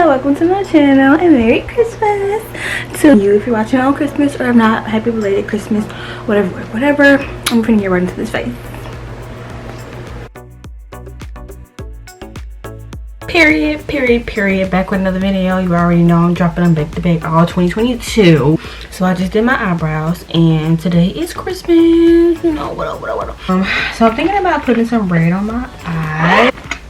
Hello, welcome to my channel and Merry Christmas to you if you're watching on Christmas, or if not, happy belated Christmas, whatever. I'm gonna get right into this face. Period. Back with another video. You already know I'm dropping them back to back all 2022. So I just did my eyebrows and today is Christmas. You know, what up. So I'm thinking about putting some red on my eye.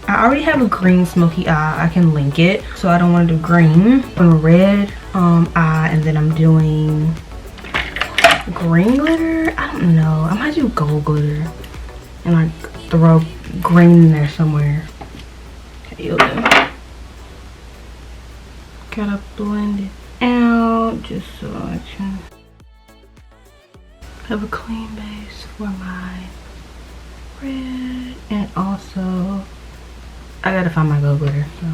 I already have a green smoky eye. I can link it. So I don't want to do green. A red eye, and then I'm doing green glitter. I don't know. I might do gold glitter and like throw green in there somewhere. Okay, you'll do. Gotta blend it out just so I can have a clean base for my red, and also I gotta find my gold glitter. So.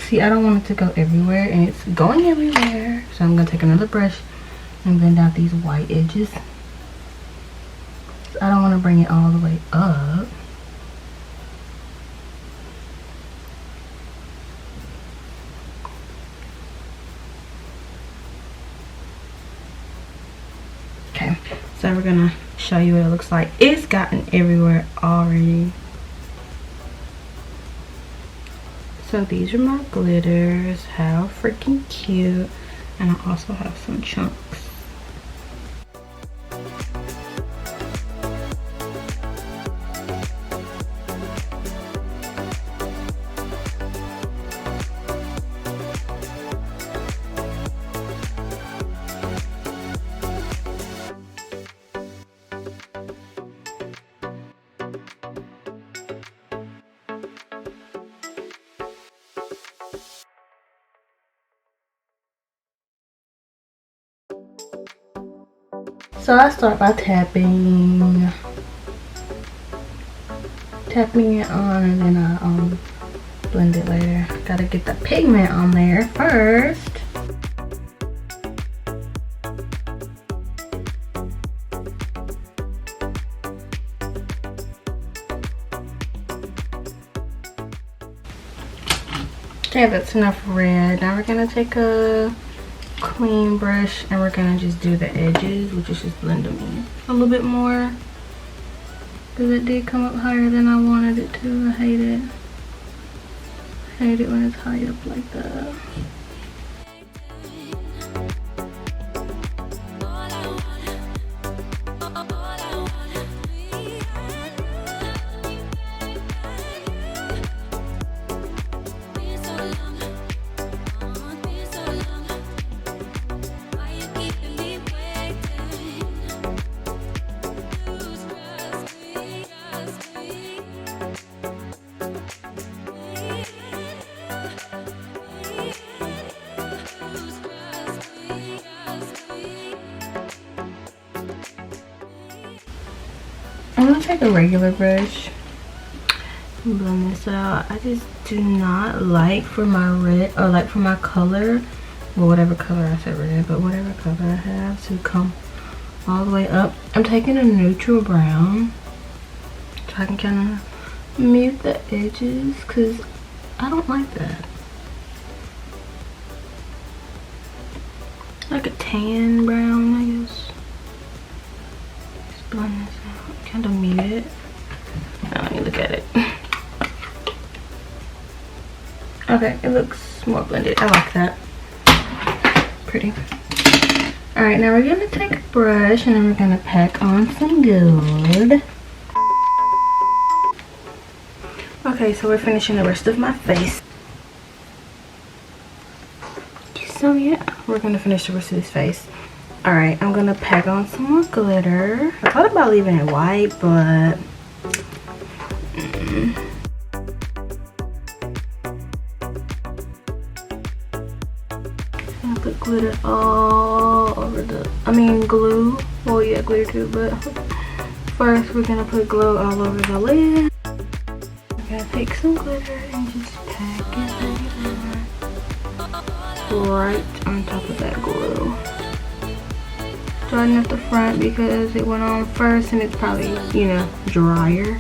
See, I don't want it to go everywhere, and it's going everywhere. So I'm gonna take another brush and blend out these white edges. I don't want to bring it all the way up. Okay, so we're gonna show you what it looks like. It's gotten everywhere already. So these are my glitters. How freaking cute. And I also have some chunks. So I start by tapping it on, and then I blend it later. Gotta get the pigment on there first. Okay, that's enough red. Now we're gonna take a clean brush and we're gonna just do the edges, which is just blend them in a little bit more, because it did come up higher than I wanted it to. I hate it when it's high up like that. I'm gonna take a regular brush and blend this out. I just do not like for my red, or like for my color, or whatever color I said red, but whatever color I have, to come all the way up. I'm taking a neutral brown so I can kind of mute the edges, because I don't like that. Like a tan brown, I guess. Just blend this out, kind of mute it. Now let me look at it. Okay, it looks more blended. I like that. Pretty. Alright, now we're gonna take a brush and then we're gonna pack on some gold. Okay, so we're finishing the rest of my face. So yeah, we're gonna finish the rest of this face. Alright, I'm gonna pack on some more glitter. I thought about leaving it white, but I'm gonna put glitter all over glue. Well, yeah, glitter too, but first we're gonna put glue all over the lid. I'm gonna take some glitter and just pack it right on top of that glue. starting at the front because it went on first and it's probably, you know, drier.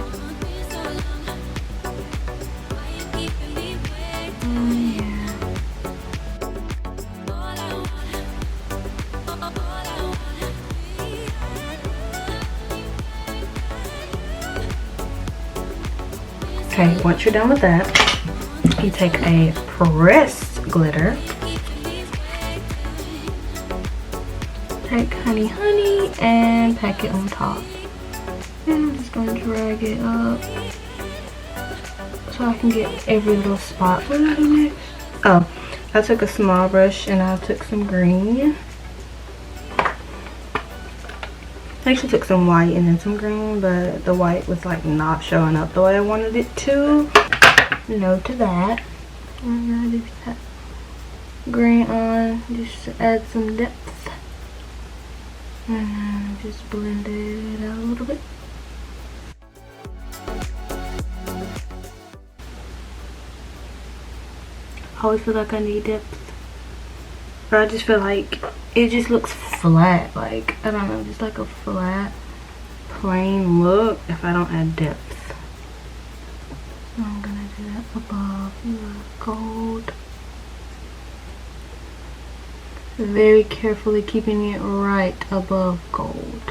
Okay, once you're done with that, you take a pressed glitter. Take honey and pack it on top. And I'm just gonna drag it up so I can get every little spot. What did I do next? Oh, I took a small brush and I took some green. I actually took some white and then some green, but the white was like not showing up the way I wanted it to. No to that. I'm gonna do that green on just to add some depth. And just blend it out a little bit. I always feel like I need depth. But I just feel like it just looks flat. Like, I don't know, just like a flat, plain look if I don't add depth. So I'm gonna do that above the gold. Very carefully keeping it right above gold.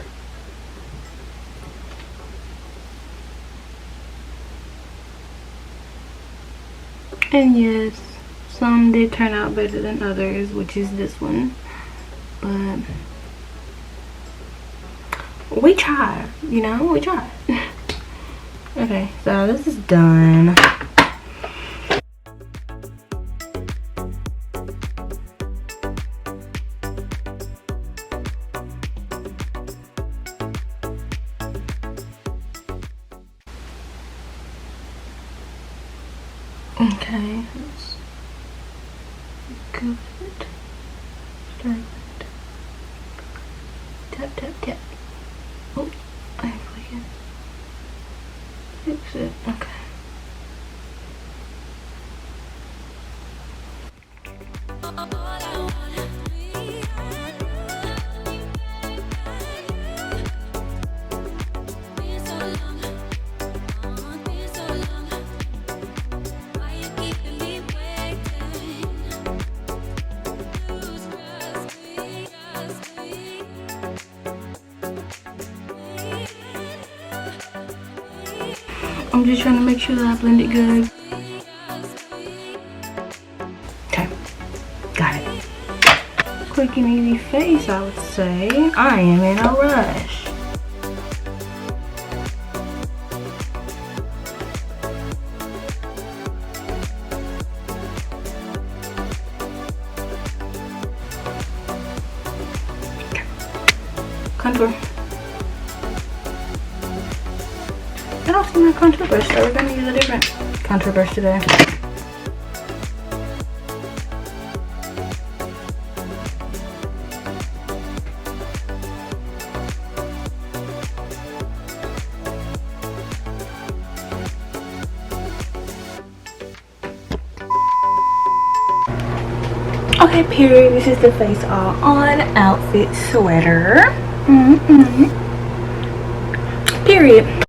And yes, some did turn out better than others, which is this one. But we tried, you know, we tried. Okay, so this is done. Okay, that's good. Start. Tap, tap, tap. Oh, I can fix it. Okay. I'm just trying to make sure that I blend it good. Okay, got it. Quick and easy face, I would say. I am in a rush. Contour. I don't see my contour brush, so we're gonna use a different contour brush today. Okay, period. This is the face all on outfit sweater. Period.